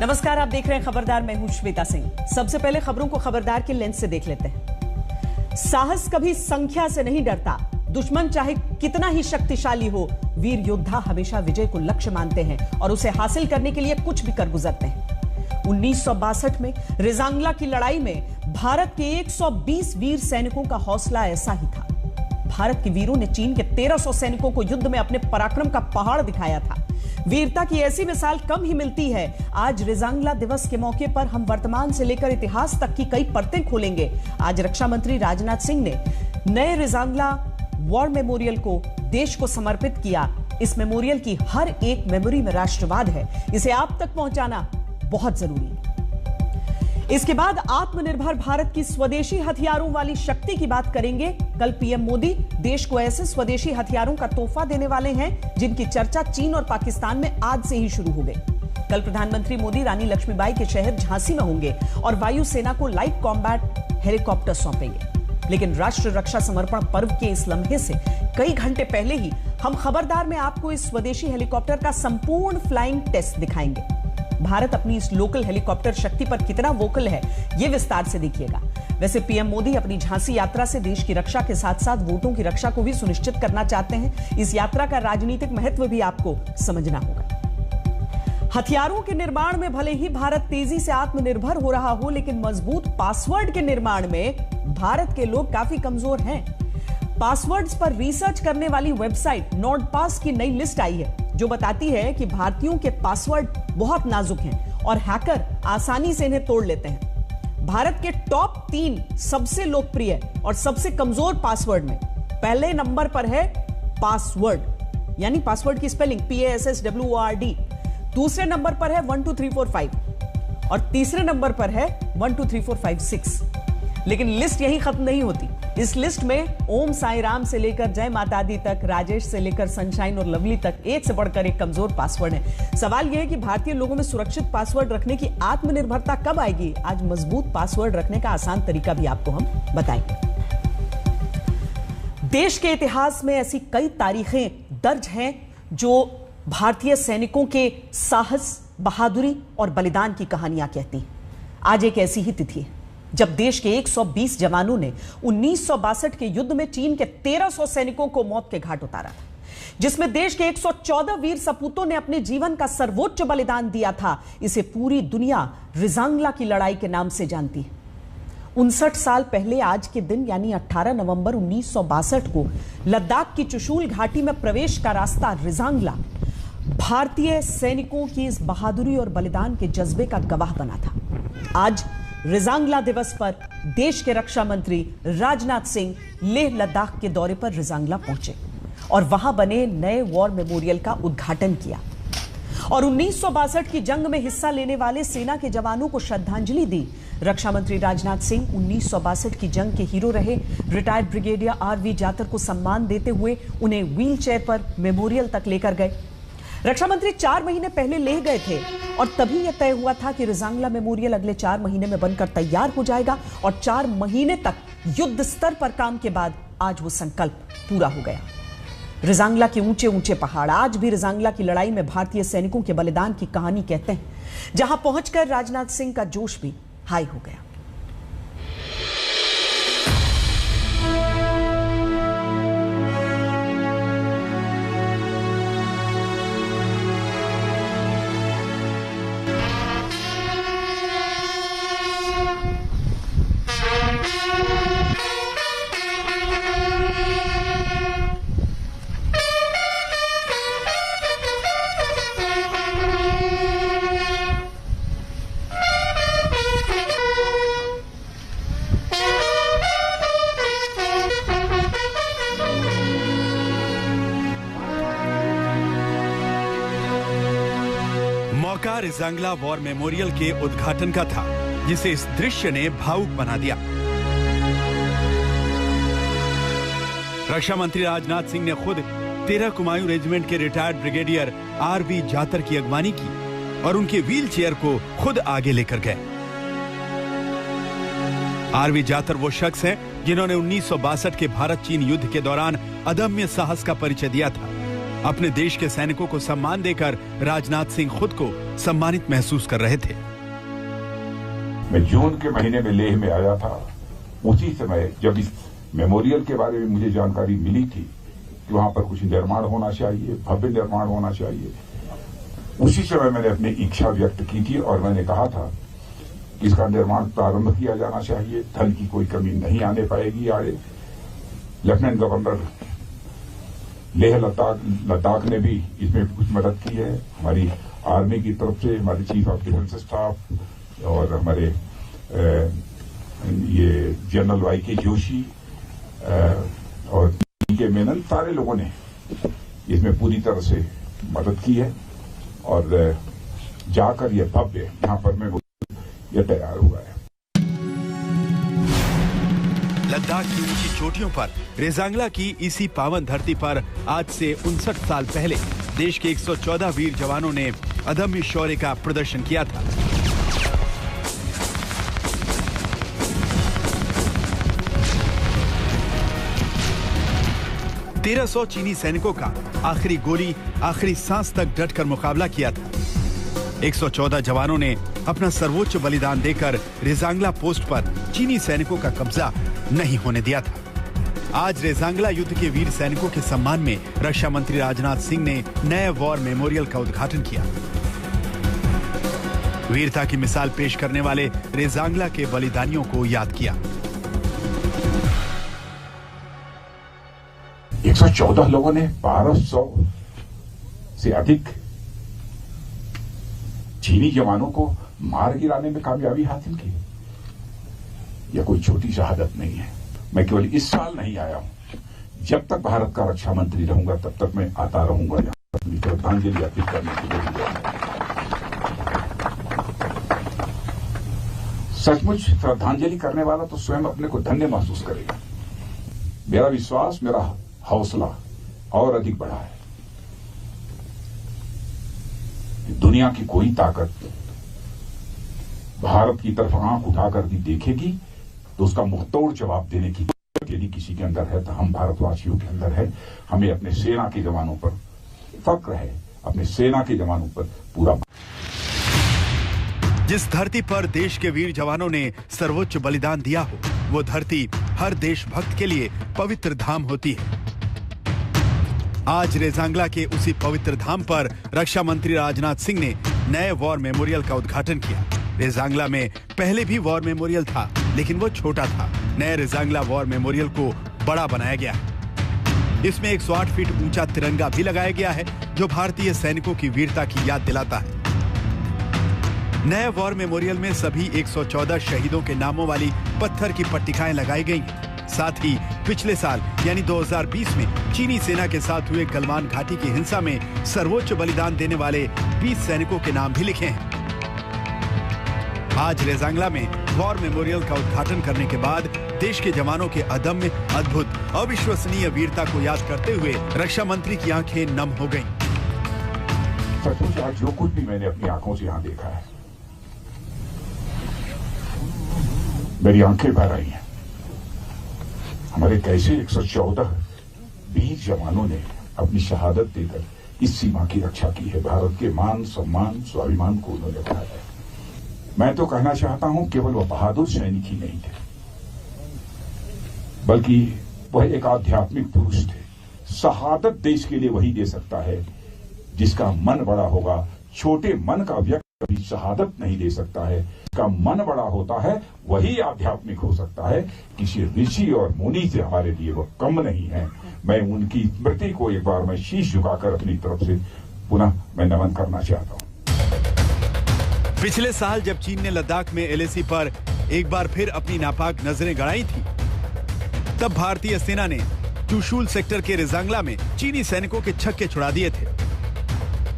नमस्कार, आप देख रहे हैं खबरदार। मैं हूं श्वेता सिंह। सबसे पहले खबरों को खबरदार के लेंस से देख लेते हैं। साहस कभी संख्या से नहीं डरता। दुश्मन चाहे कितना ही शक्तिशाली हो, वीर योद्धा हमेशा विजय को लक्ष्य मानते हैं और उसे हासिल करने के लिए कुछ भी कर गुजरते हैं। 1962 में रेजांगला की लड़ाई में भारत के 120 वीर सैनिकों का हौसला ऐसा ही था। भारत के वीरों ने चीन के 1300 सैनिकों को युद्ध में अपने पराक्रम का पहाड़ दिखाया था। वीरता की ऐसी मिसाल कम ही मिलती है। आज रेजांगला दिवस के मौके पर हम वर्तमान से लेकर इतिहास तक की कई परतें खोलेंगे। आज रक्षा मंत्री राजनाथ सिंह ने नए रेजांगला वॉर मेमोरियल को देश को समर्पित किया। इस मेमोरियल की हर एक मेमोरी में राष्ट्रवाद है। इसे आप तक पहुंचाना बहुत जरूरी है। इसके बाद आत्मनिर्भर भारत की स्वदेशी हथियारों वाली शक्ति की बात करेंगे। कल पीएम मोदी देश को ऐसे स्वदेशी हथियारों का तोहफा देने वाले हैं जिनकी चर्चा चीन और पाकिस्तान में आज से ही शुरू हो गई। कल प्रधानमंत्री मोदी रानी लक्ष्मीबाई के शहर झांसी में होंगे और वायुसेना को लाइट कॉम्बैट हेलीकॉप्टर सौंपेंगे। लेकिन राष्ट्र रक्षा समर्पण पर्व के इस लम्हे से कई घंटे पहले ही हम खबरदार में आपको इस स्वदेशी हेलीकॉप्टर का संपूर्ण फ्लाइंग टेस्ट दिखाएंगे। भारत अपनी इस लोकल हेलीकॉप्टर शक्ति पर कितना वोकल है, यह विस्तार से देखिएगा। वैसे पीएम मोदी अपनी झांसी यात्रा से देश की रक्षा के साथ साथ वोटों की रक्षा को भी सुनिश्चित करना चाहते हैं। इस यात्रा का राजनीतिक महत्व भी आपको समझना होगा। हथियारों के निर्माण में भले ही भारत तेजी से आत्मनिर्भर हो रहा हो, लेकिन मजबूत पासवर्ड के निर्माण में भारत के लोग काफी कमजोर हैं। पासवर्ड्स पर रिसर्च करने वाली वेबसाइट नॉर्डपास की नई लिस्ट आई है जो बताती है कि भारतीयों के पासवर्ड बहुत नाजुक हैं और हैकर आसानी से इन्हें तोड़ लेते हैं। भारत के टॉप 3 सबसे लोकप्रिय और सबसे कमजोर पासवर्ड में पहले नंबर पर है पासवर्ड, यानी पासवर्ड की स्पेलिंग PASSWORD। दूसरे नंबर पर है 1 2 3 4 5 और तीसरे नंबर पर है 1 2 3 4 5 6। लेकिन लिस्ट यही खत्म नहीं होती। इस लिस्ट में ओम साई राम से लेकर जय माता दी तक, राजेश से लेकर सनशाइन और लवली तक एक से बढ़कर एक कमजोर पासवर्ड है। सवाल यह है कि भारतीय लोगों में सुरक्षित पासवर्ड रखने की आत्मनिर्भरता कब आएगी? आज मजबूत पासवर्ड रखने का आसान तरीका भी आपको हम बताएंगे। देश के इतिहास में ऐसी कई तारीखें दर्ज हैं जो भारतीय सैनिकों के साहस, बहादुरी और बलिदान की कहानियां कहती हैं। आज एक ऐसी ही तिथि है जब देश के 120 जवानों ने 1962 के युद्ध में चीन के 1300 सैनिकों को मौत के घाट उतारा था, जिसमें देश के 114 वीर सपूतों ने अपने जीवन का सर्वोच्च बलिदान दिया था। इसे पूरी दुनिया रेजांगला की लड़ाई के नाम से जानती है। 59 साल पहले आज के दिन यानी 18 नवंबर 1962 को लद्दाख की चुशूल घाटी में प्रवेश का रास्ता रेजांगला भारतीय सैनिकों की इस बहादुरी और बलिदान के जज्बे का गवाह बना था। आज रेजांगला दिवस पर देश के रक्षा मंत्री राजनाथ सिंह लेह लद्दाख के दौरे पर रेजांगला पहुंचे और वहां बने नए वॉर मेमोरियल का उद्घाटन किया और 1962 की जंग में हिस्सा लेने वाले सेना के जवानों को श्रद्धांजलि दी। रक्षा मंत्री राजनाथ सिंह 1962 की जंग के हीरो रहे रिटायर्ड ब्रिगेडियर RV जातर को सम्मान देते हुए उन्हें व्हील चेयर पर मेमोरियल तक लेकर गए। रक्षा मंत्री 4 महीने पहले लेह गए थे और तभी यह तय हुआ था कि रेजांगला मेमोरियल अगले 4 महीने में बनकर तैयार हो जाएगा और 4 महीने तक युद्ध स्तर पर काम के बाद आज वो संकल्प पूरा हो गया। रेजांगला के ऊंचे ऊंचे पहाड़ आज भी रेजांगला की लड़ाई में भारतीय सैनिकों के बलिदान की कहानी कहते हैं, जहां पहुंचकर राजनाथ सिंह का जोश भी हाई हो गया। मौका रेजांगला वॉर मेमोरियल के उद्घाटन का था, जिसे इस दृश्य ने भावुक बना दिया। रक्षा मंत्री राजनाथ सिंह ने खुद 13 कुमायूं रेजिमेंट के रिटायर्ड ब्रिगेडियर RV जातर की अगवानी की और उनके व्हील चेयर को खुद आगे लेकर गए। RV जातर वो शख्स हैं जिन्होंने 1962 के भारत चीन युद्ध के दौरान अदम्य साहस का परिचय दिया था। अपने देश के सैनिकों को सम्मान देकर राजनाथ सिंह खुद को सम्मानित महसूस कर रहे थे। मैं जून के महीने में लेह में आया था। उसी समय जब इस मेमोरियल के बारे में मुझे जानकारी मिली थी कि वहां पर कुछ निर्माण होना चाहिए, भव्य निर्माण होना चाहिए, उसी समय मैंने अपनी इच्छा व्यक्त की थी और मैंने कहा था कि इसका निर्माण प्रारंभ किया जाना चाहिए। धन की कोई कमी नहीं आने पाएगी आगे। लेफ्टिनेंट गवर्नर लेह लद्दाख ने भी इसमें कुछ मदद की है। हमारी आर्मी की तरफ से हमारे चीफ ऑफ डिफेंस स्टाफ और हमारे ये जनरल वाई.के. जोशी और के मेनन, सारे लोगों ने इसमें पूरी तरह से मदद की है और जाकर ये भव्य यहां पर मैं ये तैयार हुआ है। लद्दाख की ऊंची चोटियों पर रेजांगला की इसी पावन धरती पर आज से 59 साल पहले देश के 114 वीर जवानों ने अदम्य शौर्य का प्रदर्शन किया था। तेरह 1,300 चीनी सैनिकों का आखिरी गोली, आखिरी सांस तक डटकर मुकाबला किया था। 114 जवानों ने अपना सर्वोच्च बलिदान देकर रेजांगला पोस्ट पर चीनी सैनिकों का कब्जा नहीं होने दिया था। आज रेजांगला युद्ध के वीर सैनिकों के सम्मान में रक्षा मंत्री राजनाथ सिंह ने नए वॉर मेमोरियल का उद्घाटन किया। वीरता की मिसाल पेश करने वाले रेजांगला के बलिदानियों को याद किया। 114 लोगों ने 1200 से अधिक चीनी जवानों को मार गिराने में कामयाबी हासिल की। यह कोई छोटी शहादत नहीं है। मैं केवल इस साल नहीं आया हूं, जब तक भारत का रक्षा मंत्री रहूंगा तब तक मैं आता रहूंगा यहां अपनी श्रद्धांजलि अर्पित करने के लिए। सचमुच श्रद्धांजलि करने वाला तो स्वयं अपने को धन्य महसूस करेगा। मेरा विश्वास, मेरा हौसला और अधिक बढ़ा है। दुनिया की कोई ताकत भारत की तरफ आंख उठाकर भी देखेगी तो उसका मुंहतोड़ जवाब देने की यदि किसी के अंदर है तो हम भारतवासियों के अंदर है। हमें अपने सेना के जवानों पर फक्र है, अपने सेना के जवानों पर पूरा। जिस धरती पर देश के वीर जवानों ने सर्वोच्च बलिदान दिया हो, वो धरती हर देशभक्त के लिए पवित्र धाम होती है। आज रेजांगला के उसी पवित्र धाम पर रक्षा मंत्री राजनाथ सिंह ने नए वॉर मेमोरियल का उद्घाटन किया। रेजांगला में पहले भी वॉर मेमोरियल था, लेकिन वो छोटा था। नए रेजांगला वॉर मेमोरियल को बड़ा बनाया गया। इसमें 108 फीट ऊंचा तिरंगा भी लगाया गया है, जो भारतीय सैनिकों की वीरता की याद दिलाता है। नए वॉर मेमोरियल में सभी 114 शहीदों के नामों वाली पत्थर की पट्टिकाएं लगाई गई हैं। साथ ही पिछले साल यानी 2020 में चीनी सेना के साथ हुए गलवान घाटी की हिंसा में सर्वोच्च बलिदान देने वाले 20 सैनिकों के नाम भी लिखे हैं। आज रेजांगला में वॉर मेमोरियल का उद्घाटन करने के बाद देश के जवानों के अदम्य, अद्भुत, अविश्वसनीय वीरता को याद करते हुए रक्षा मंत्री की आंखें नम हो गईं। सचमुच आज जो कुछ भी मैंने अपनी आंखों से यहाँ देखा है, मेरी आंखें भर आई हैं। हमारे कैसे 114 वीर जवानों ने अपनी शहादत देकर इस सीमा की रक्षा की है। भारत के मान, सम्मान, स्वाभिमान को उन्होंने बढ़ाया है। मैं तो कहना चाहता हूं केवल वह बहादुर सैनिक ही नहीं थे, बल्कि वह एक आध्यात्मिक पुरुष थे। शहादत देश के लिए वही दे सकता है जिसका मन बड़ा होगा। छोटे मन का व्यक्ति कभी शहादत नहीं दे सकता है। जिसका मन बड़ा होता है वही आध्यात्मिक हो सकता है। किसी ऋषि और मुनि से हमारे लिए वह कम नहीं है। मैं उनकी स्मृति को एक बार मैं शीश झुकाकर अपनी तरफ से पुनः मैं नमन करना चाहता हूं। पिछले साल जब चीन ने लद्दाख में एलएसी पर एक बार फिर अपनी नापाक नजरें गड़ाई थी, तब भारतीय सेना ने चुशूल सेक्टर के रेजांगला में चीनी सैनिकों के छक्के छुड़ा दिए थे।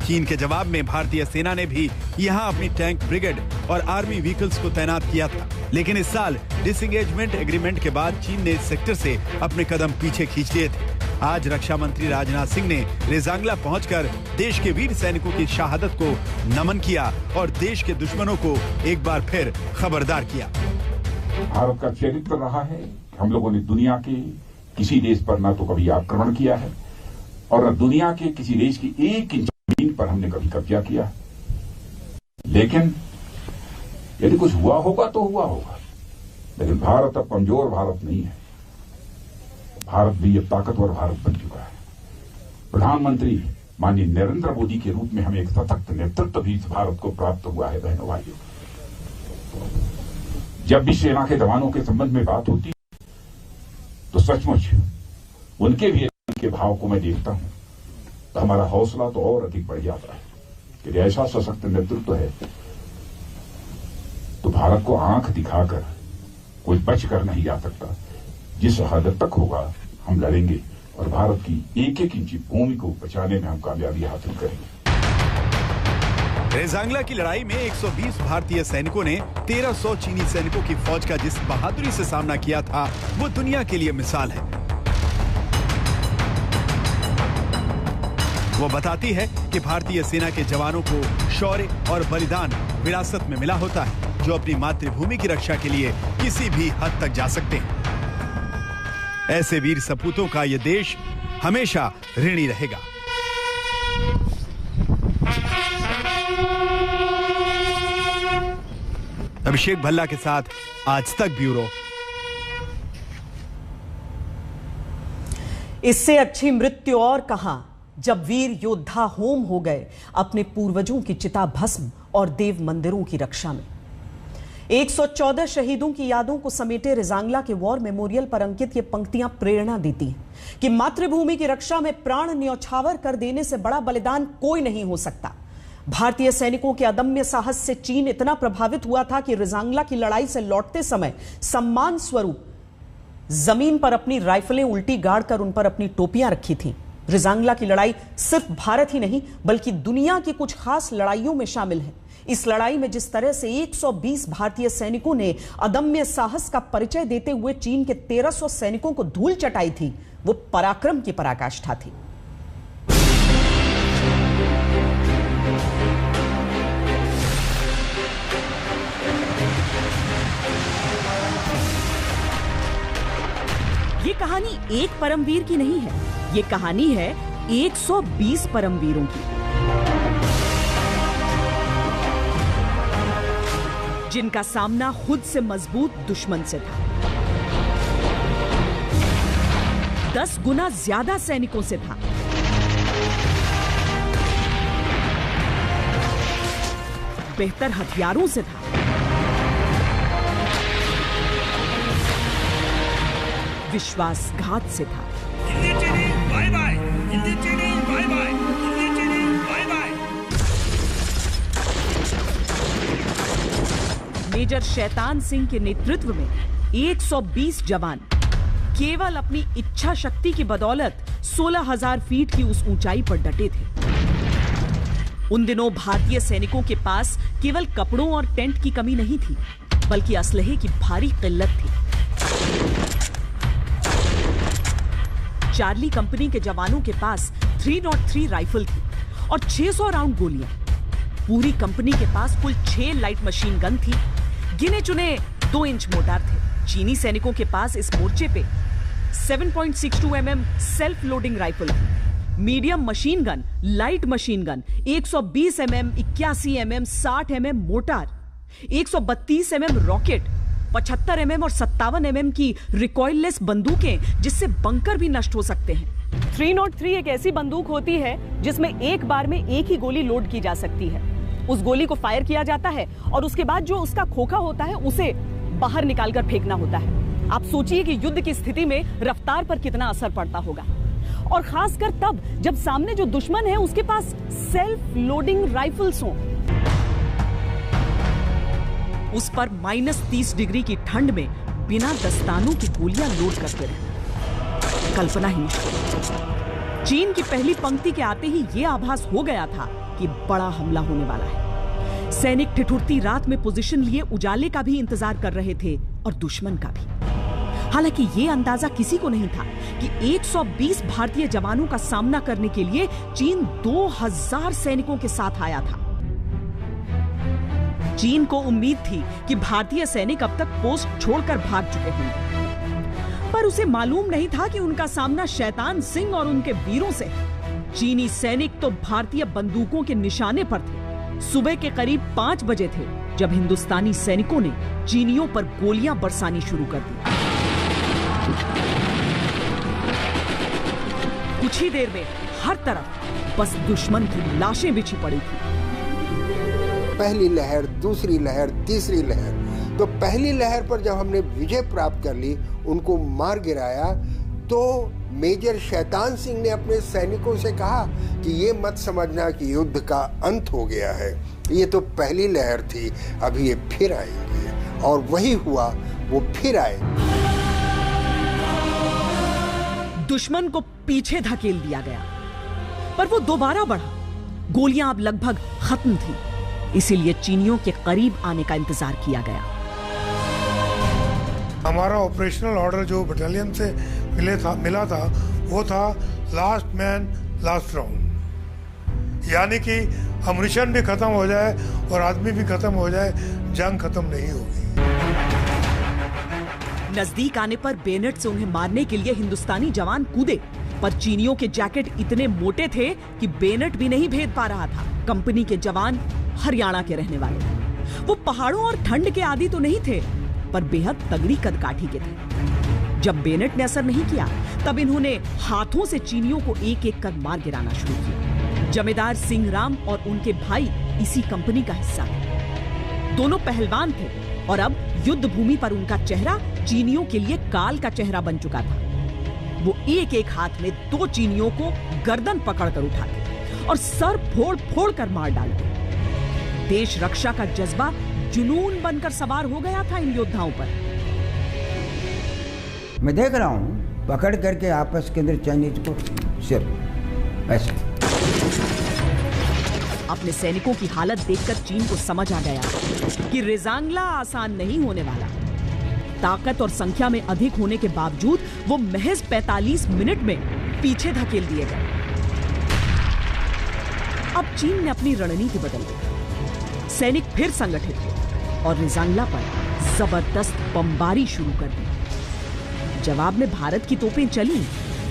चीन के जवाब में भारतीय सेना ने भी यहां अपनी टैंक ब्रिगेड और आर्मी व्हीकल्स को तैनात किया था। लेकिन इस साल डिसएंगेजमेंट एग्रीमेंट के बाद चीन ने इस सेक्टर से अपने कदम पीछे खींच लिए थे। आज रक्षा मंत्री राजनाथ सिंह ने रेजांगला पहुंचकर देश के वीर सैनिकों की शहादत को नमन किया और देश के दुश्मनों को एक बार फिर खबरदार किया। भारत का चरित्र रहा है, हम लोगों ने दुनिया के किसी देश पर ना तो कभी आक्रमण किया है, और न दुनिया के किसी देश की एक इंच जमीन पर हमने कभी कब्जा किया। लेकिन यदि कुछ हुआ होगा तो हुआ होगा, लेकिन भारत अब कमजोर भारत नहीं है। भारत भी अब ताकतवर भारत बन चुका है। प्रधानमंत्री माननीय नरेंद्र मोदी के रूप में हमें एक सशक्त नेतृत्व भी इस भारत को प्राप्त हुआ है। बहनों भाइयों, जब भी सेना के जवानों के संबंध में बात होती तो सचमुच उनके भी के भाव को मैं देखता हूं तो हमारा हौसला तो और अधिक बढ़ जाता है कि ऐसा सशक्त नेतृत्व है तो भारत को आंख दिखाकर कोई बच कर नहीं जा सकता। जिस हद तक होगा हम लड़ेंगे और भारत की एक एक इंची भूमि को बचाने में हम कामयाबी हासिल करेंगे। रेजांगला की लड़ाई में 120 भारतीय सैनिकों ने 1300 चीनी सैनिकों की फौज का जिस बहादुरी से सामना किया था वो दुनिया के लिए मिसाल है। वो बताती है कि भारतीय सेना के जवानों को शौर्य और बलिदान विरासत में मिला होता है, जो अपनी मातृभूमि की रक्षा के लिए किसी भी हद तक जा सकते हैं। ऐसे वीर सपूतों का ये देश हमेशा ऋणी रहेगा। अभिषेक भल्ला के साथ आज तक ब्यूरो। इससे अच्छी मृत्यु और कहां, जब वीर योद्धा होम हो गए अपने पूर्वजों की चिता भस्म और देव मंदिरों की रक्षा में। 114 शहीदों की यादों को समेटे रेजांगला के वॉर मेमोरियल पर अंकित ये पंक्तियां प्रेरणा देती हैं कि मातृभूमि की रक्षा में प्राण न्यौछावर कर देने से बड़ा बलिदान कोई नहीं हो सकता। भारतीय सैनिकों के अदम्य साहस से चीन इतना प्रभावित हुआ था कि रेजांगला की लड़ाई से लौटते समय सम्मान स्वरूप जमीन पर अपनी राइफलें उल्टी गाड़कर उन पर अपनी टोपियां रखी थीं। रेजांगला की लड़ाई सिर्फ भारत ही नहीं बल्कि दुनिया की कुछ खास लड़ाइयों में शामिल है। इस लड़ाई में जिस तरह से 120 भारतीय सैनिकों ने अदम्य साहस का परिचय देते हुए चीन के 1300 सैनिकों को धूल चटाई थी, वो पराक्रम की पराकाष्ठा थी। ये कहानी एक परमवीर की नहीं है, ये कहानी है 120 परमवीरों की, जिनका सामना खुद से मजबूत दुश्मन से था, 10 गुना ज्यादा सैनिकों से था, बेहतर हथियारों से था, विश्वासघात से था। Bye bye, bye bye, bye bye. Major Shaitan Singh के नेतृत्व में 120 जवान केवल अपनी इच्छा शक्ति की बदौलत 16,000 फीट की उस ऊंचाई पर डटे थे। उन दिनों भारतीय सैनिकों के पास केवल कपड़ों और टेंट की कमी नहीं थी, बल्कि असलहे की भारी किल्लत थी। चार्ली कंपनी के जवानों के पास 303 राइफल थी और 600 राउंड गोलियां। पूरी कंपनी के पास कुल 6 लाइट मशीन गन थी, गिने चुने 2 इंच मोर्टार थे। चीनी सैनिकों के पास इस मोर्चे पे 7.62 mm सेल्फ लोडिंग राइफल थी, medium machine gun, light machine gun, 120 mm, 81 mm, 60 mm mortar, 132 mm rocket, 75 mm और 57 mm की रिकॉइललेस बंदूकें जिससे बंकर भी नष्ट हो सकते हैं। 303 एक ऐसी बंदूक होती है जिसमें एक बार में एक ही गोली लोड की जा सकती है। उस गोली को फायर किया जाता है और उसके बाद जो उसका खोखा होता है उसे बाहर निकालकर फेंकना होता है। आप सोचिए कि युद्ध की स्थिति में रफ्तार पर कितना असर पड़ता होगा, और खासकर तब जब सामने जो दुश्मन है उसके पास सेल्फ लोडिंग राइफल्स हों। उस पर -30 डिग्री की ठंड में बिना दस्तानों की गोलियां लोड करते रहे, कल्पना ही मुश्किल। चीन की पहली पंक्ति के आते ही यह आभास हो गया था कि बड़ा हमला होने वाला है। सैनिक ठिठुरती रात में पोजीशन लिए उजाले का भी इंतजार कर रहे थे और दुश्मन का भी। हालांकि यह अंदाजा किसी को नहीं था कि 120 भारतीय जवानों का सामना करने के लिए चीन 2000 सैनिकों के साथ आया था। चीन को उम्मीद थी कि भारतीय सैनिक अब तक पोस्ट छोड़कर भाग चुके होंगे, पर उसे मालूम नहीं था कि उनका सामना शैतान सिंह और उनके वीरों से चीनी सैनिक तो भारतीय बंदूकों के निशाने पर थे। सुबह के करीब 5 बजे थे जब हिंदुस्तानी सैनिकों ने चीनियों पर गोलियां बरसानी शुरू कर दी। कुछ ही देर में हर तरफ बस दुश्मन की लाशें बिछी पड़ी थी। पहली लहर, दूसरी लहर, तीसरी लहर। तो पहली लहर पर जब हमने विजय प्राप्त कर ली, उनको मार गिराया, तो मेजर शैतान सिंह ने अपने सैनिकों से कहा कि ये मत समझना कि युद्ध का अंत हो गया है, ये तो पहली लहर थी, अभी ये फिर आएंगे। और वही हुआ, वो फिर आए। दुश्मन को पीछे धकेल दिया गया, पर वो दोबारा बढ़ा। गोलियां अब लगभग खत्म थी, इसीलिए चीनियों के करीब आने का इंतजार किया गया। हमारा ऑपरेशनल ऑर्डर जो बटालियन से मिला था वो था लास्ट मैन लास्ट राउंड, यानी कि अम्युनिशन भी खत्म हो जाए और आदमी भी खत्म हो जाए, जंग खत्म नहीं होगी। नजदीक आने पर बेनेट से उन्हें मारने के लिए हिंदुस्तानी जवान कूदे, पर चीनियों के जैकेट इतने मोटे थे कि बेनेट भी नहीं भेद पा रहा था। कंपनी के जवान हरियाणा के रहने वाले, वो पहाड़ों और ठंड के आदी तो नहीं थे, पर बेहद तगड़ी कदकाठी के थे। जब बेनेट ने असर नहीं किया, तब इन्होंने हाथों से चीनियों को एक एक कर मार गिराना शुरू किया। जमींदार सिंह राम और उनके भाई इसी कंपनी का हिस्सा थे। दोनों पहलवान थे और अब युद्ध भूमि पर उनका चेहरा चीनियों के लिए काल का चेहरा बन चुका था। वो एक एक हाथ में 2 चीनियों को गर्दन पकड़कर उठाते और सर फोड़ फोड़ कर मार डालते। देश रक्षा का जज्बा जुनून बनकर सवार हो गया था इन योद्धाओं पर। मैं देख रहा हूं पकड़ करके आपस के अंदर चाइनीज को सिर्फ ऐसे। अपने सैनिकों की हालत देखकर चीन को समझ आ गया कि रेजांगला आसान नहीं होने वाला। ताकत और संख्या में अधिक होने के बावजूद वो महज 45 मिनट में पीछे धकेल दिए गए। अब चीन ने अपनी रणनीति बदल दी। सैनिक फिर संगठित हुए और रेजांगला पर जबरदस्त बमबारी शुरू कर दी। जवाब में भारत की तोपें चली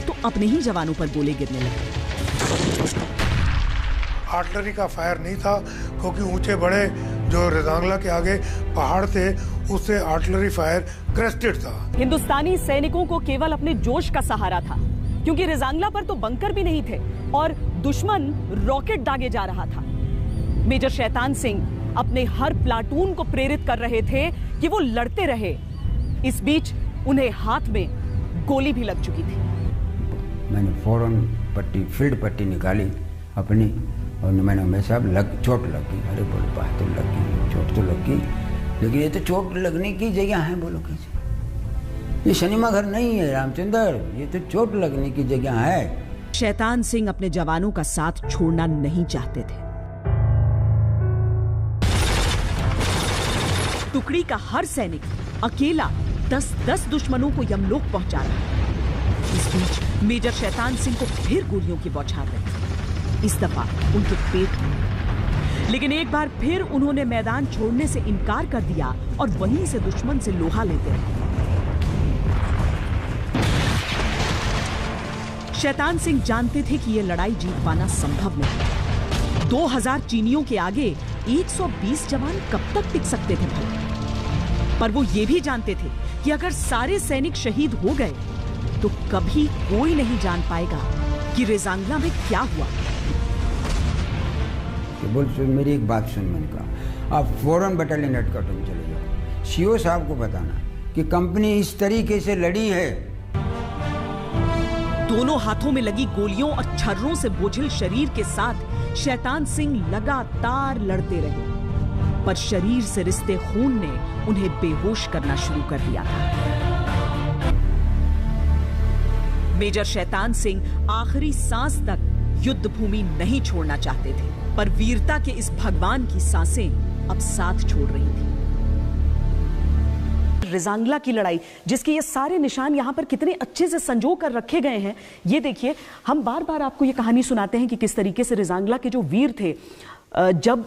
तो अपने ही जवानों पर गोले गिरने लगे। आर्टिलरी का फायर नहीं था, क्योंकि ऊंचे बड़े जो रेजांगला के आगे पहाड़ थे, उससे आर्टिलरी फायर क्रेस्टेड था। हिंदुस्तानी सैनिकों को केवल अपने जोश का सहारा था, क्योंकि रेजांगला पर तो बंकर भी नहीं थे और दुश्मन रॉकेट दागे जा रहा था। मेजर शैतान सिंह अपने हर प्लाटून को प्रेरित कर रहे थे कि वो लड़ते रहे। इस बीच उन्हें हाथ में गोली भी लग चुकी थी। मैंने फौरन फील्ड पट्टी निकाली अपनी, और मैंने हमेशा चोट लग गई। अरे बोलो बात तो लग गई, चोट तो लग गई, लेकिन ये तो चोट लगने की जगह है। बोलो कैसे? ये सिनेमा घर नहीं है रामचंद्र, ये तो चोट लगने की जगह है। शैतान सिंह अपने जवानों का साथ छोड़ना नहीं चाहते थे। टुकड़ी का हर सैनिक अकेला 10-10 दुश्मनों को यमलोक पहुंचा रहा। इस बीच मेजर शैतान सिंह को फिर गोलियों की बौछार लगी, इस दफा उनके पेट में। लेकिन एक बार फिर उन्होंने मैदान छोड़ने से इनकार कर दिया और वहीं से दुश्मन से लोहा लेते रहे। शैतान सिंह जानते थे कि यह लड़ाई जीत पाना संभव नहीं। 2000 चीनियों के आगे 120 जवान कब तक टिक सकते थे भाई? पर वो ये भी जानते थे कि अगर सारे सैनिक शहीद हो गए तो कभी कोई नहीं जान पाएगा कि रेजांगला में क्या हुआ। बोल सुन, मेरी एक बात सुन। मैंने कहा आप फौरन बटालियन हेडक्वार्टर में चले जाओ, सीओ साहब को बताना कि कंपनी इस तरीके से लड़ी है। दोनों हाथों में लगी गोलियों और छर्रों से बोझिल शरीर के साथ शैतान सिंह लगातार लड़ते रहे, पर शरीर से रिश्ते खून ने उन्हें बेहोश करना शुरू कर दिया था। मेजर शैतान सिंह आखिरी सांस तक युद्ध भूमि नहीं छोड़ना चाहते थे, पर वीरता के इस भगवान की सांसें अब साथ छोड़ रही थी। रेजांगला की लड़ाई, जिसके ये सारे निशान यहाँ पर कितने अच्छे से संजो कर रखे गए हैं, ये देखिए। हम बार बार आपको ये कहानी सुनाते हैं कि किस तरीके से रेजांगला के जो वीर थे, जब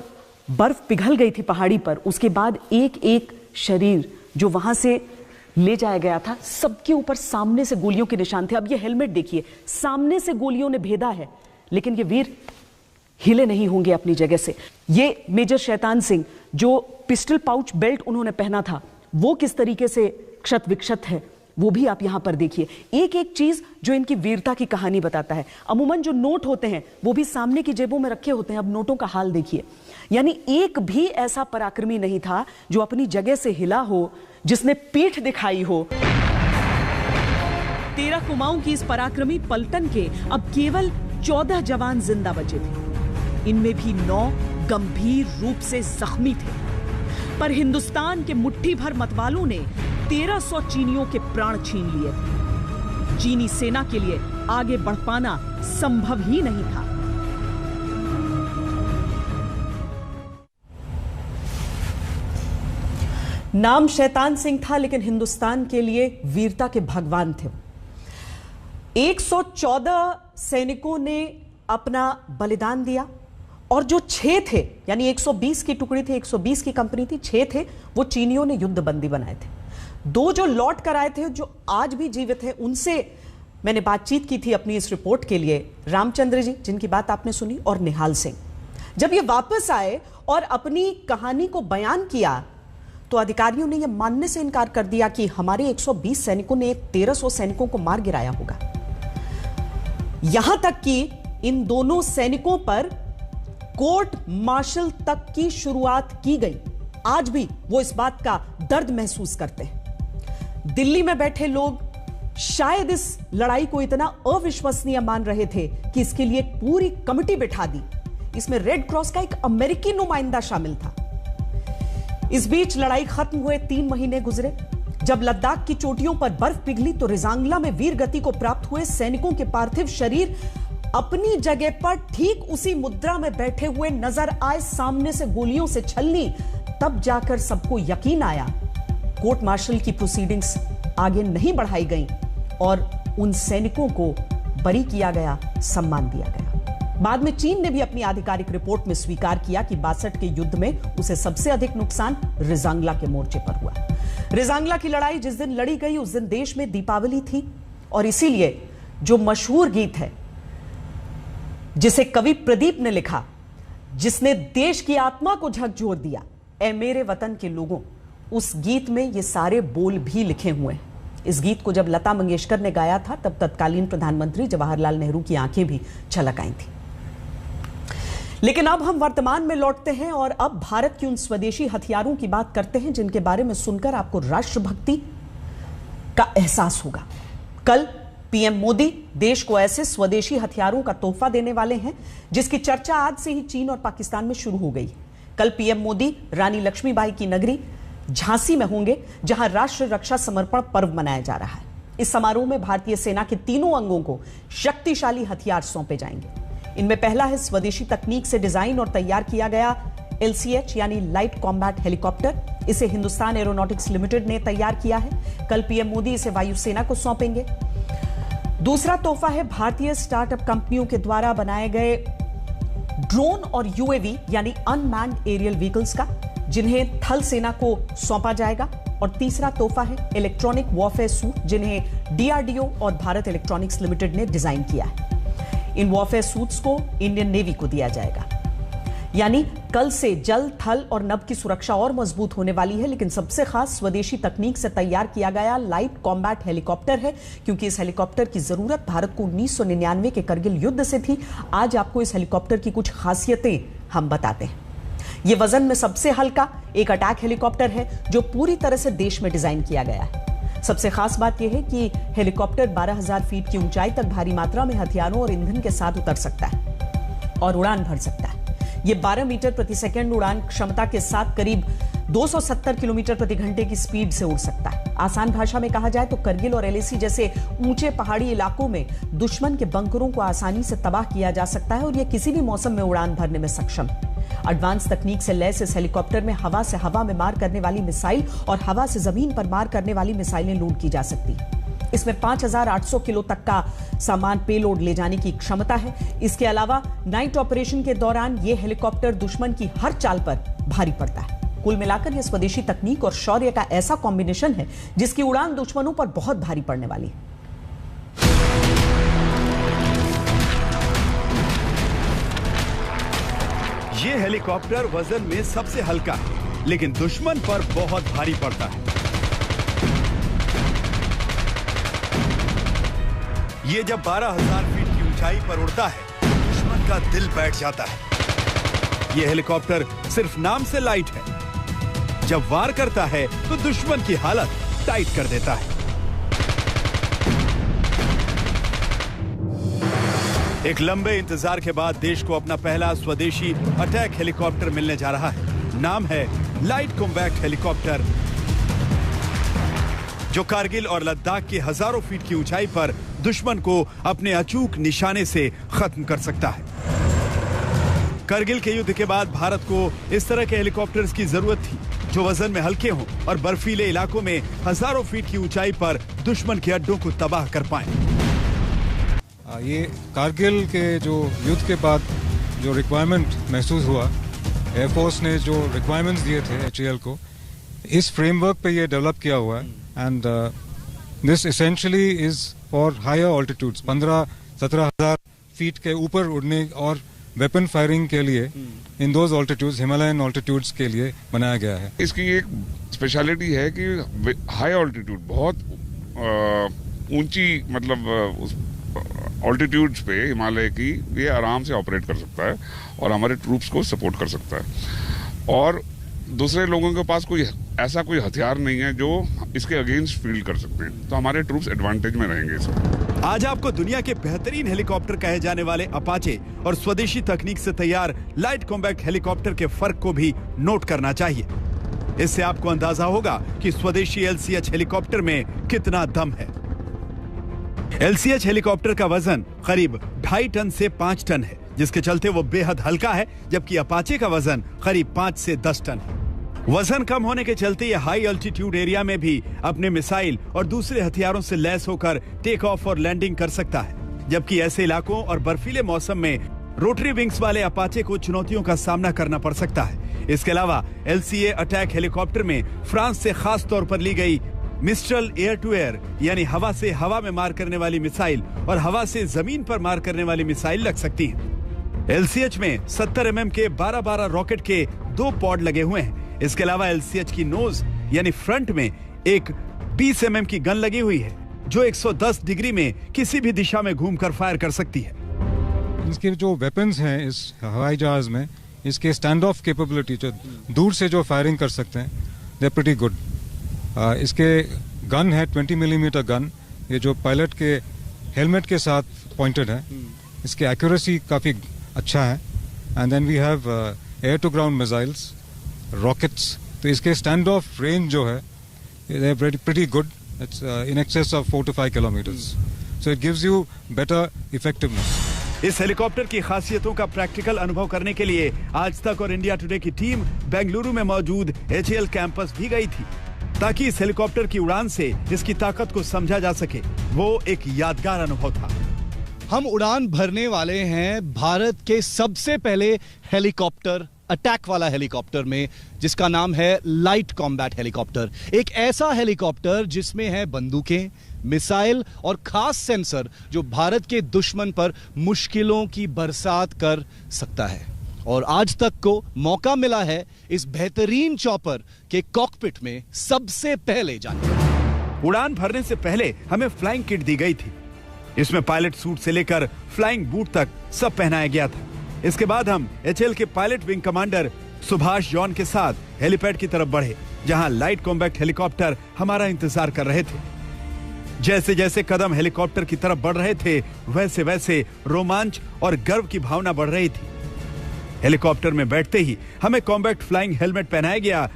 बर्फ पिघल गई थी पहाड़ी पर, उसके बाद एक एक शरीर जो वहां से ले जाया गया था, सबके ऊपर सामने से गोलियों के निशान थे। अब ये हेलमेट देखिए, सामने से गोलियों ने भेदा है, लेकिन ये वीर हिले नहीं होंगे अपनी जगह से। ये मेजर शैतान सिंह, जो पिस्टल पाउच बेल्ट उन्होंने पहना था, वो किस तरीके से क्षत विक्षत है, वो भी आप यहां पर देखिए। एक एक चीज जो इनकी वीरता की कहानी बताता है। अमूमन जो नोट होते हैं वो भी सामने की जेबों में रखे होते हैं, अब नोटों का हाल देखिए। यानी एक भी ऐसा पराक्रमी नहीं था जो अपनी जगह से हिला हो, जिसने पीठ दिखाई हो। 13 कुमाऊं की इस पराक्रमी पलटन के अब केवल 14 जवान जिंदा बचे थे। इनमें भी 9 गंभीर रूप से जख्मी थे। पर हिंदुस्तान के मुट्ठी भर मतवालों ने 1300 चीनियों के प्राण छीन लिए थे। चीनी सेना के लिए आगे बढ़ पाना संभव ही नहीं था। नाम शैतान सिंह था, लेकिन हिंदुस्तान के लिए वीरता के भगवान थे। 114 सैनिकों ने अपना बलिदान दिया और जो 6 थे, यानी 120 की टुकड़ी थी, 120 की कंपनी थी, 6 थे वो चीनियों ने युद्ध बंदी बनाए थे। 2 जो लौट कर आए थे, जो आज भी जीवित हैं, उनसे मैंने बातचीत की थी अपनी इस रिपोर्ट के लिए। रामचंद्र जी, जिनकी बात आपने सुनी, और निहाल सिंह। जब ये वापस आए और अपनी कहानी को बयान किया तो अधिकारियों ने यह मानने से इनकार कर दिया कि हमारे 120 सैनिकों ने 1300 सैनिकों को मार गिराया होगा। यहां तक कि इन दोनों सैनिकों पर कोर्ट मार्शल तक की शुरुआत की गई। आज भी वो इस बात का दर्द महसूस करते हैं। दिल्ली में बैठे लोग शायद इस लड़ाई को इतना अविश्वसनीय मान रहे थे कि इसके लिए एक पूरी कमेटी बिठा दी। इसमें रेड क्रॉस का एक अमेरिकी नुमाइंदा शामिल था। इस बीच लड़ाई खत्म हुए 3 महीने गुजरे। जब लद्दाख की चोटियों पर बर्फ पिघली तो रिजांगला में वीर गति को प्राप्त हुए सैनिकों के पार्थिव शरीर अपनी जगह पर ठीक उसी मुद्रा में बैठे हुए नजर आए, सामने से गोलियों से छलनी। तब जाकर सबको यकीन आया कोर्ट मार्शल की प्रोसीडिंग्स आगे नहीं बढ़ाई गई और उन सैनिकों को बरी किया गया, सम्मान दिया गया। बाद में चीन ने भी अपनी आधिकारिक रिपोर्ट में स्वीकार किया कि 62 के युद्ध में उसे सबसे अधिक नुकसान रिजांगला के मोर्चे पर हुआ। रिजांगला की लड़ाई जिस दिन लड़ी गई उस दिन देश में दीपावली थी और इसीलिए जो मशहूर गीत है जिसे कवि प्रदीप ने लिखा, जिसने देश की आत्मा को झकझोर दिया, ऐ मेरे वतन के लोगों, उस गीत में ये सारे बोल भी लिखे हुए हैं। इस गीत को जब लता मंगेशकर ने गाया था तब तत्कालीन प्रधानमंत्री जवाहरलाल नेहरू की आंखें भी छलक आई थी। लेकिन अब हम वर्तमान में लौटते हैं और अब भारत की उन स्वदेशी हथियारों की बात करते हैं जिनके बारे में सुनकर आपको राष्ट्रभक्ति का एहसास होगा। कल पीएम मोदी देश को ऐसे स्वदेशी हथियारों का तोहफा देने वाले हैं जिसकी चर्चा आज से ही चीन और पाकिस्तान में शुरू हो गई। कल पीएम मोदी रानी लक्ष्मीबाई की नगरी झांसी में होंगे, जहां राष्ट्र रक्षा समर्पण पर्व मनाया जा रहा है। इस समारोह में भारतीय सेना के तीनों अंगों को शक्तिशाली हथियार सौंपे जाएंगे। इनमें पहला है स्वदेशी तकनीक से डिजाइन और तैयार किया गया LCH यानी लाइट कॉम्बैट हेलीकॉप्टर। इसे हिंदुस्तान एरोनॉटिक्स लिमिटेड ने तैयार किया है। कल पीएम मोदी इसे वायुसेना को सौंपेंगे। दूसरा तोहफा है भारतीय स्टार्टअप कंपनियों के द्वारा बनाए गए ड्रोन और UAV यानी अनमैन्ड एरियल व्हीकल्स का, जिन्हें थल सेना को सौंपा जाएगा। और तीसरा तोहफा है इलेक्ट्रॉनिक वॉरफेयर सूट, जिन्हें DRDO और भारत इलेक्ट्रॉनिक्स लिमिटेड ने डिजाइन किया है। इन वॉरफेयर सूट्स को इंडियन नेवी को दिया जाएगा। यानी कल से जल, थल और नभ की सुरक्षा और मजबूत होने वाली है। लेकिन सबसे खास स्वदेशी तकनीक से तैयार किया गया लाइट कॉम्बैट हेलीकॉप्टर है, क्योंकि इस हेलीकॉप्टर की जरूरत भारत को 1999 के करगिल युद्ध से थी। आज आपको इस हेलीकॉप्टर की कुछ खासियतें हम बताते हैं। यह वजन में सबसे हल्का एक अटैक हेलीकॉप्टर है जो पूरी तरह से देश में डिजाइन किया गया है। सबसे खास बात यह है कि हेलीकॉप्टर 12,000 फीट की ऊंचाई तक भारी मात्रा में हथियारों और ईंधन के साथ उतर सकता है और उड़ान भर सकता है। यह 12 मीटर प्रति सेकंड उड़ान क्षमता के साथ करीब 270 किलोमीटर प्रति घंटे की स्पीड से उड़ सकता है। आसान भाषा में कहा जाए तो करगिल और LAC जैसे ऊंचे पहाड़ी इलाकों में दुश्मन के बंकरों को आसानी से तबाह किया जा सकता है और यह किसी भी मौसम में उड़ान भरने में सक्षम है। एडवांस तकनीक से लैस इस हेलीकॉप्टर में हवा से हवा में मार करने वाली मिसाइल और हवा से जमीन पर मार करने वाली मिसाइलें लोड की जा सकती हैं। इसमें 5,800 किलो तक का सामान पेलोड ले जाने की क्षमता है। इसके अलावा नाइट ऑपरेशन के दौरान यह हेलीकॉप्टर दुश्मन की हर चाल पर भारी पड़ता है। कुल मिलाकर यह स्वदेशी तकनीक और शौर्य का ऐसा कॉम्बिनेशन है जिसकी उड़ान दुश्मनों पर बहुत भारी पड़ने वाली है। ये हेलीकॉप्टर वजन में सबसे हल्का है, लेकिन दुश्मन पर बहुत भारी पड़ता है। ये जब 12,000 फीट की ऊंचाई पर उड़ता है, दुश्मन का दिल बैठ जाता है। यह हेलीकॉप्टर सिर्फ नाम से लाइट है, जब वार करता है तो दुश्मन की हालत टाइट कर देता है। एक लंबे इंतजार के बाद देश को अपना पहला स्वदेशी अटैक हेलीकॉप्टर मिलने जा रहा है। नाम है लाइट कॉम्बैट हेलीकॉप्टर, जो कारगिल और लद्दाख की हजारों फीट की ऊंचाई पर दुश्मन को अपने अचूक निशाने से खत्म कर सकता है। कारगिल के युद्ध के बाद भारत को इस तरह के हेलीकॉप्टर्स की जरूरत थी, जो वजन में हल्के हों और बर्फीले इलाकों में हजारों फीट की ऊंचाई पर दुश्मन के अड्डों को तबाह कर पाएं। ये कारगिल के जो युद्ध के बाद जो रिक्वायरमेंट महसूस हुआ, एयरफोर्स ने जो रिक्वायरमेंट्स दिए थे HAL को, इस फ्रेमवर्क पे ये डेवलप किया हुआ है। And this essentially is for higher altitudes, 15-17,000 feet के ऊपर उड़ने और वेपन फायरिंग के लिए in those altitudes, Himalayan altitudes के लिए बनाया गया है। इसकी एक स्पेशलिटी है कि हाई ऑल्टीट्यूड, बहुत ऊंची मतलब ऑल्टीट्यूड्स पे हिमालय की ये आराम से ऑपरेट कर सकता है और हमारे ट्रूप्स को सपोर्ट कर सकता है। और दूसरे लोगों के पास कोई ऐसा कोई हथियार नहीं है जो इसके अगेंस्ट फील्ड कर सकते हैं, तो हमारे ट्रूप्स एडवांटेज में रहेंगे इसमें। आज आपको दुनिया के बेहतरीन हेलीकॉप्टर कहे जाने वाले अपाचे और स्वदेशी तकनीक से तैयार लाइट कॉम्बैट हेलीकॉप्टर के फर्क को भी नोट करना चाहिए। इससे आपको अंदाजा होगा कि स्वदेशी LCH हेलीकॉप्टर में कितना दम है। LCH हेलीकॉप्टर का वजन करीब 2.5 टन से 5 टन है, जिसके चलते वो बेहद हल्का है, जबकि अपाचे का वजन करीब 5 से 10 टन है। वजन कम होने के चलते ये हाई अल्टीट्यूड एरिया में भी अपने मिसाइल और दूसरे हथियारों से लैस होकर टेक ऑफ और लैंडिंग कर सकता है, जबकि ऐसे इलाकों और बर्फीले मौसम में रोटरी विंग्स वाले अपाचे को चुनौतियों का सामना करना पड़ सकता है। इसके अलावा LCA अटैक हेलीकॉप्टर में फ्रांस से खास तौर पर ली गई मिस्ट्रल एयर टू एयर, यानी हवा से हवा में मार करने वाली मिसाइल और हवा से जमीन पर मार करने वाली मिसाइल लग सकती है। LCH में 70 mm के 12-12 रॉकेट के 2 पॉड लगे हुए हैं। इसके अलावा LCH की नोज यानी फ्रंट में एक 20 mm की गन लगी हुई है, जो 110 डिग्री में किसी भी दिशा में घूमकर फायर कर सकती है। इसके जो वेपन्स हैं इस हवाई जहाज में, इसके स्टैंड ऑफ कैपेबिलिटी, जो दूर से जो फायरिंग कर सकते हैं, दे आर प्रीटी गुड। इसके गन है 20 मिलीमीटर गन, ये जो पायलट के हेलमेट के साथ पॉइंटेड है। इसकी एक्यूरेसी काफ़ी अच्छा है। And then we have air to ground missiles, rockets. तो इसके स्टैंड ऑफ रेंज जो है they are pretty good, it's in excess of 4 to 5 kilometres, so it gives you better effectiveness. इस हेलीकॉप्टर की खासियतों का प्रैक्टिकल अनुभव करने के लिए आज तक और इंडिया टुडे की टीम बेंगलुरु में मौजूद HAL कैंपस भी गई थी, ताकि इस हेलीकॉप्टर की उड़ान से इसकी ताकत को समझा जा सके। वो एक यादगार अनुभव था। हम उड़ान भरने वाले हैं भारत के सबसे पहले हेलीकॉप्टर, अटैक वाला हेलीकॉप्टर में, जिसका नाम है लाइट कॉम्बैट हेलीकॉप्टर। एक ऐसा हेलीकॉप्टर जिसमें है बंदूकें, मिसाइल और खास सेंसर, जो भारत के दुश्मन पर मुश्किलों की बरसात कर सकता है। और आज तक को मौका मिला है इस बेहतरीन चॉपर के कॉकपिट में सबसे पहले जाने। उड़ान भरने से पहले हमें फ्लाइंग किट दी गई थी। इसमें पायलट सूट से लेकर फ्लाइंग बूट तक सब पहनाया गया था। इसके बाद हम HAL के pilot wing commander Subhash John के साथ हेलीपैड की तरफ बढ़े, जहां लाइट कॉम्बैट हेलीकॉप्टर हमारा इंतजार कर रहे थे। जैसे जैसे कदम हेलीकॉप्टर की तरफ बढ़ रहे थे, वैसे वैसे रोमांच और गर्व की भावना बढ़ रही थी। हेलीकॉप्टर में बैठते ही हमें कॉम्बैट फ्लाइंग हेलमेट पहनाया गया,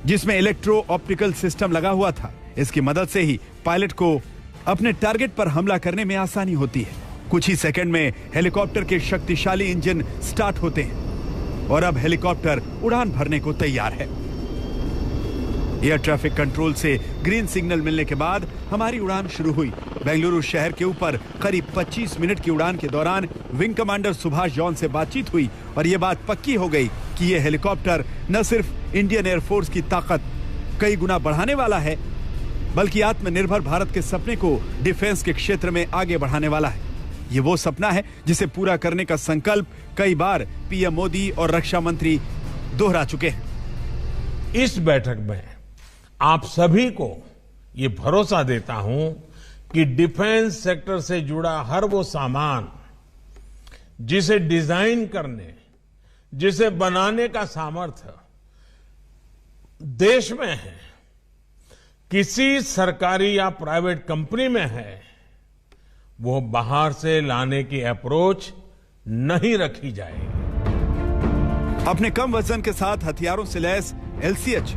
जिसमें इलेक्ट्रो ऑप्टिकल सिस्टम लगा हुआ था। इसकी मदद से ही पायलट को अपने टारगेट पर हमला करने में आसानी होती है। कुछ ही सेकंड में हेलीकॉप्टर के शक्तिशाली इंजन स्टार्ट होते हैं और अब हेलीकॉप्टर उड़ान भरने को तैयार है। एयर ट्रैफिक कंट्रोल से ग्रीन सिग्नल मिलने के बाद हमारी उड़ान शुरू हुई। बेंगलुरु शहर के ऊपर करीब 25 मिनट की उड़ान के दौरान विंग कमांडर सुभाष जॉन से बातचीत हुई और यह बात पक्की हो गई कि यह हेलीकॉप्टर न सिर्फ इंडियन एयरफोर्स की ताकत कई गुना बढ़ाने वाला है, बल्कि आत्मनिर्भर भारत के सपने को डिफेंस के क्षेत्र में आगे बढ़ाने वाला है। ये वो सपना है जिसे पूरा करने का संकल्प कई बार पीएम मोदी और रक्षा मंत्री दोहरा चुके हैं। इस बैठक में आप सभी को ये भरोसा देता हूं कि डिफेंस सेक्टर से जुड़ा हर वो सामान जिसे डिजाइन करने, जिसे बनाने का सामर्थ्य देश में है, किसी सरकारी या प्राइवेट कंपनी में है, वो बाहर से लाने की अप्रोच नहीं रखी जाएगी। अपने कम वजन के साथ हथियारों से लैस LCH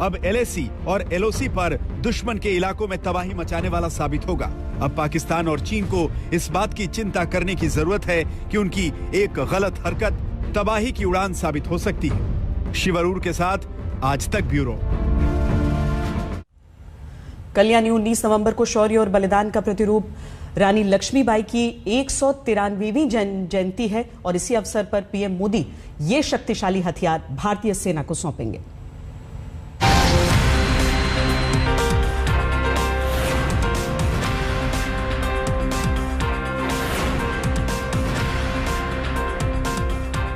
अब LAC और LOC पर दुश्मन के इलाकों में तबाही मचाने वाला साबित होगा। अब पाकिस्तान और चीन को इस बात की चिंता करने की जरूरत है कि उनकी एक गलत हरकत तबाही की उड़ान साबित हो सकती है। शिव अरोड़ा के साथ आज तक ब्यूरो। कल यानी 19 नवंबर को शौर्य और बलिदान का प्रतिरूप रानी लक्ष्मीबाई की 193वीं जयंती है और इसी अवसर पर पीएम मोदी ये शक्तिशाली हथियार भारतीय सेना को सौंपेंगे।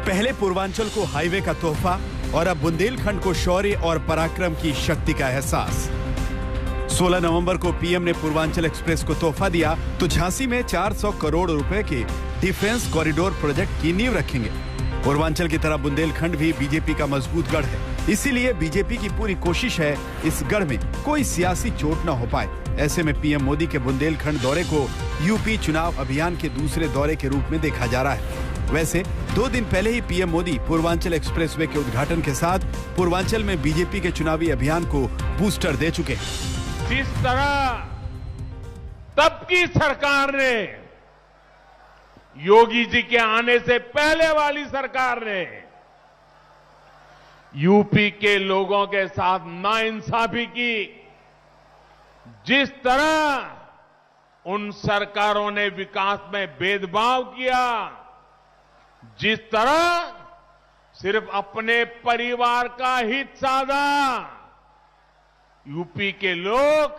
पहले पूर्वांचल को हाईवे का तोहफा और अब बुंदेलखंड को शौर्य और पराक्रम की शक्ति का एहसास। 16 नवंबर को पीएम ने पूर्वांचल एक्सप्रेस को तोहफा दिया तो झांसी में 400 करोड़ रुपए के डिफेंस कॉरिडोर प्रोजेक्ट की नींव रखेंगे। पूर्वांचल की तरह बुंदेलखंड भी बीजेपी का मजबूत गढ़ है, इसीलिए बीजेपी की पूरी कोशिश है इस गढ़ में कोई सियासी चोट न हो पाए। ऐसे में पीएम मोदी के बुंदेलखंड दौरे को यूपी चुनाव अभियान के दूसरे दौरे के रूप में देखा जा रहा है। वैसे 2 दिन पहले ही पीएम मोदी पूर्वांचल एक्सप्रेसवे के उद्घाटन के साथ पूर्वांचल में बीजेपी के चुनावी अभियान को बूस्टर दे चुके हैं। जिस तरह तब की सरकार ने, योगी जी के आने से पहले वाली सरकार ने यूपी के लोगों के साथ नाइंसाफी की, जिस तरह उन सरकारों ने विकास में भेदभाव किया, जिस तरह सिर्फ अपने परिवार का हित साधा, यूपी के लोग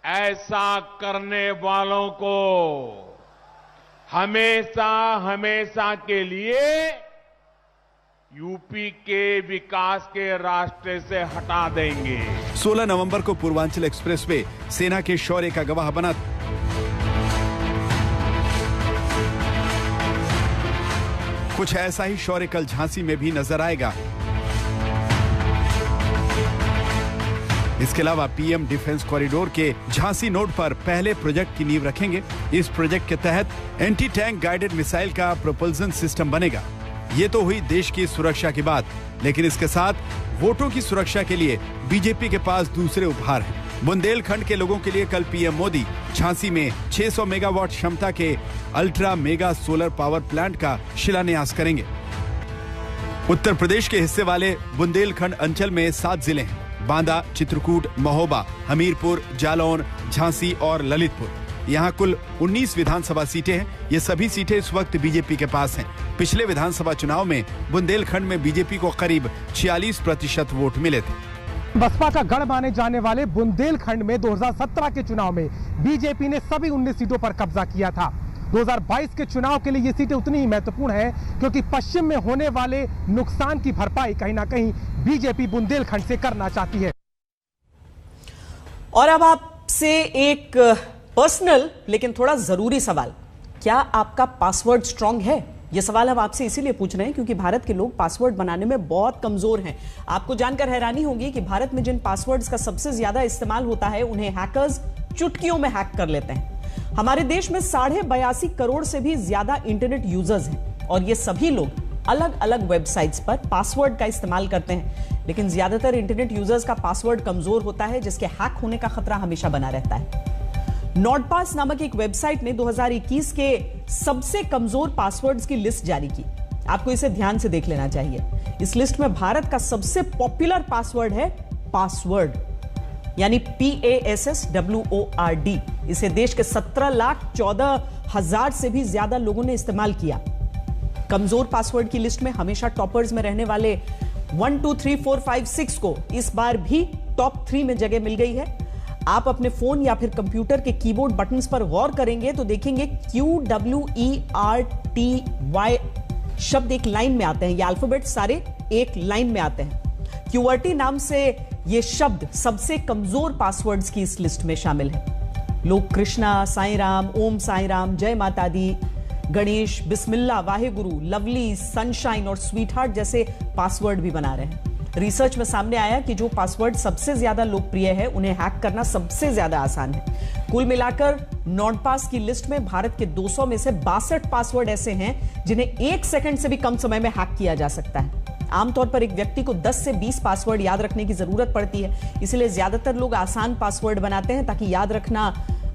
ऐसा करने वालों को हमेशा हमेशा के लिए यूपी के विकास के रास्ते से हटा देंगे। 16 नवंबर को पूर्वांचल एक्सप्रेसवे सेना के शौर्य का गवाह बना। कुछ ऐसा ही शौर्य कल झांसी में भी नजर आएगा। इसके अलावा पीएम डिफेंस कॉरिडोर के झांसी नोड पर पहले प्रोजेक्ट की नींव रखेंगे। इस प्रोजेक्ट के तहत एंटी टैंक गाइडेड मिसाइल का प्रोपल्सन सिस्टम बनेगा। ये तो हुई देश की सुरक्षा की बात, लेकिन इसके साथ वोटों की सुरक्षा के लिए बीजेपी के पास दूसरे उपहार हैं। बुंदेलखंड के लोगों के लिए कल पीएम मोदी झांसी में 600 मेगावाट क्षमता के ultra mega solar power plant का शिलान्यास करेंगे। उत्तर प्रदेश के हिस्से वाले बुंदेलखंड अंचल में 7 जिले हैं: बांदा, चित्रकूट, महोबा, हमीरपुर, जालौन, झांसी और ललितपुर। यहाँ कुल 19 विधानसभा सीटें हैं। ये सभी सीटें इस वक्त बीजेपी के पास हैं। पिछले विधानसभा चुनाव में बुंदेलखंड में बीजेपी को करीब 46% वोट मिले थे। बसपा का गढ़ माने जाने वाले बुंदेलखंड में 2017 के चुनाव में बीजेपी ने सभी 19 सीटों पर कब्जा किया था। 2022 के चुनाव के लिए ये सीटें उतनी ही महत्वपूर्ण है क्योंकि पश्चिम में होने वाले नुकसान की भरपाई कहीं ना कहीं बीजेपी बुंदेलखंड से करना चाहती है। और अब आपसे एक पर्सनल लेकिन थोड़ा जरूरी सवाल, क्या आपका पासवर्ड स्ट्रांग है? यह सवाल हम आपसे इसीलिए पूछ रहे हैं क्योंकि भारत के लोग पासवर्ड बनाने में बहुत कमजोर हैं। आपको जानकर हैरानी होगी कि भारत में जिन पासवर्ड्स का सबसे ज्यादा इस्तेमाल होता है उन्हें हैकर्स चुटकियों में हैक कर लेते हैं। हमारे देश में 82.5 करोड़ से भी ज्यादा इंटरनेट यूजर्स हैं और ये सभी लोग अलग अलग वेबसाइट्स पर पासवर्ड का इस्तेमाल करते हैं, लेकिन ज्यादातर इंटरनेट यूजर्स का पासवर्ड कमजोर होता है जिसके हैक होने का खतरा हमेशा बना रहता है। नॉटपास नामक एक वेबसाइट ने 2021 के सबसे कमजोर पासवर्ड्स की लिस्ट जारी की। आपको इसे ध्यान से देख लेना चाहिए। इस लिस्ट में भारत का सबसे पॉपुलर पासवर्ड है पासवर्ड, यानी PASSWORD। इसे देश के 17,14,000 से भी ज्यादा लोगों ने इस्तेमाल किया। कमजोर पासवर्ड की लिस्ट में हमेशा टॉपर्स में रहने वाले 1 2 3 4 5 6 को इस बार भी टॉप 3 में जगह मिल गई है। आप अपने फोन या फिर कंप्यूटर के कीबोर्ड बटन्स पर गौर करेंगे तो देखेंगे QWERTY शब्द एक लाइन में आते हैं। ये अल्फाबेट सारे एक लाइन में आते हैं। QWERTY नाम से ये शब्द सबसे कमजोर पासवर्ड्स की इस लिस्ट में शामिल है। लोग कृष्णा, साईं राम, ओम साईं राम, जय माता दी, गणेश, बिस्मिल्लाह, वाहेगुरु, लवली, सनशाइन और स्वीटहार्ट जैसे पासवर्ड भी बना रहे हैं। रिसर्च में सामने आया कि जो पासवर्ड सबसे ज्यादा लोकप्रिय है उन्हें हैक करना सबसे ज्यादा आसान है। कुल मिलाकर नॉर्डपास की लिस्ट में भारत के 200 में से 62 पासवर्ड ऐसे हैं जिन्हें 1 सेकंड से भी कम समय में हैक किया जा सकता है। आमतौर पर एक व्यक्ति को 10 से 20 पासवर्ड याद रखने की जरूरत पड़ती है, इसलिए ज्यादातर लोग आसान पासवर्ड बनाते हैं ताकि याद रखना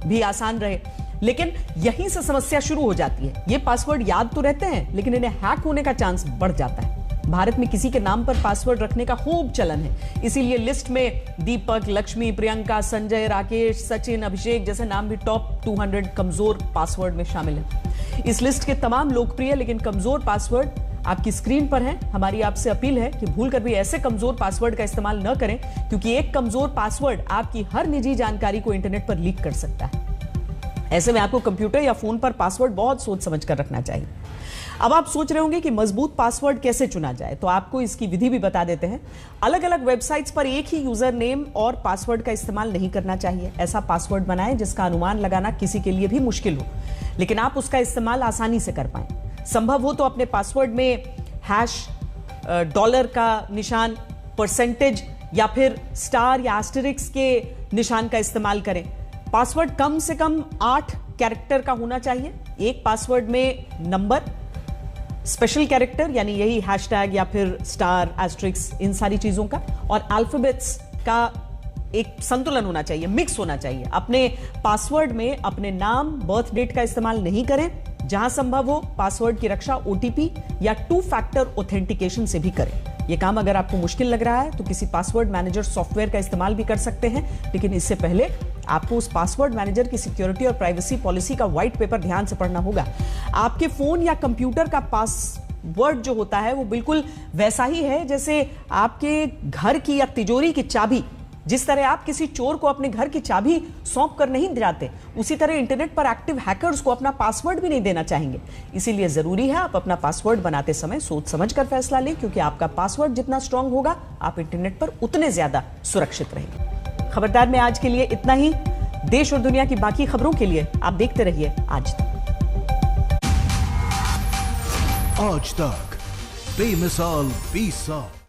भी आसान रहे। लेकिन यहीं से समस्या शुरू हो जाती है। ये पासवर्ड याद तो रहते हैं लेकिन इन्हें हैक होने का चांस बढ़ जाता है। भारत में किसी के नाम पर पासवर्ड रखने का खूब चलन है, इसीलिए लिस्ट में दीपक, लक्ष्मी, प्रियंका, संजय, राकेश, सचिन, अभिषेक जैसे नाम भी टॉप 200 कमजोर पासवर्ड में शामिल है। इस लिस्ट के तमाम लोकप्रिय लेकिन कमजोर पासवर्ड आपकी स्क्रीन पर हैं। हमारी आपसे अपील है कि भूलकर भी ऐसे कमजोर पासवर्ड का इस्तेमाल न करें, क्योंकि एक कमजोर पासवर्ड आपकी हर निजी जानकारी को इंटरनेट पर लीक कर सकता है। ऐसे में आपको कंप्यूटर या फोन पर पासवर्ड बहुत सोच समझ कर रखना चाहिए। अब आप सोच रहे होंगे कि मजबूत पासवर्ड कैसे चुना जाए, तो आपको इसकी विधि भी बता देते हैं। अलग अलग वेबसाइट्स पर एक ही यूजर नेम और पासवर्ड का इस्तेमाल नहीं करना चाहिए। ऐसा पासवर्ड बनाएं जिसका अनुमान लगाना किसी के लिए भी मुश्किल हो, लेकिन आप उसका इस्तेमाल आसानी से कर पाएं। संभव हो तो अपने पासवर्ड में हैश, डॉलर का निशान, परसेंटेज या फिर स्टार या एस्टेरिक्स के निशान का इस्तेमाल करें। पासवर्ड कम से कम 8 कैरेक्टर का होना चाहिए। एक पासवर्ड में नंबर, स्पेशल कैरेक्टर यानी यही हैशटैग या फिर स्टार, एस्टेरिक्स, इन सारी चीजों का, और अल्फाबेट्स का एक संतुलन होना चाहिए, मिक्स होना चाहिए। अपने पासवर्ड में अपने नाम, बर्थ डेट का इस्तेमाल नहीं करें। जहां संभव हो पासवर्ड की रक्षा OTP या 2 फैक्टर ऑथेंटिकेशन से भी करें। यह काम अगर आपको मुश्किल लग रहा है तो किसी पासवर्ड मैनेजर सॉफ्टवेयर का इस्तेमाल भी कर सकते हैं, लेकिन इससे पहले आपको उस पासवर्ड मैनेजर की सिक्योरिटी और प्राइवेसी पॉलिसी का व्हाइट पेपर ध्यान से पढ़ना होगा। आपके फोन या कंप्यूटर का पासवर्ड जो होता है वो बिल्कुल वैसा ही है जैसे आपके घर की या तिजोरी की चाबी। जिस तरह आप किसी चोर को अपने घर की चाबी सौंप कर नहीं जाते, उसी तरह इंटरनेट पर एक्टिव हैकर्स को अपना पासवर्ड भी नहीं देना चाहेंगे। इसीलिए जरूरी है आप अपना पासवर्ड बनाते समय सोच समझ कर फैसला लें, क्योंकि आपका पासवर्ड जितना स्ट्रांग होगा आप इंटरनेट पर उतने ज्यादा सुरक्षित रहेंगे। खबरदार में आज के लिए इतना ही। देश और दुनिया की बाकी खबरों के लिए आप देखते रहिए आज तक। आज तक बेमिसाल 20 साल।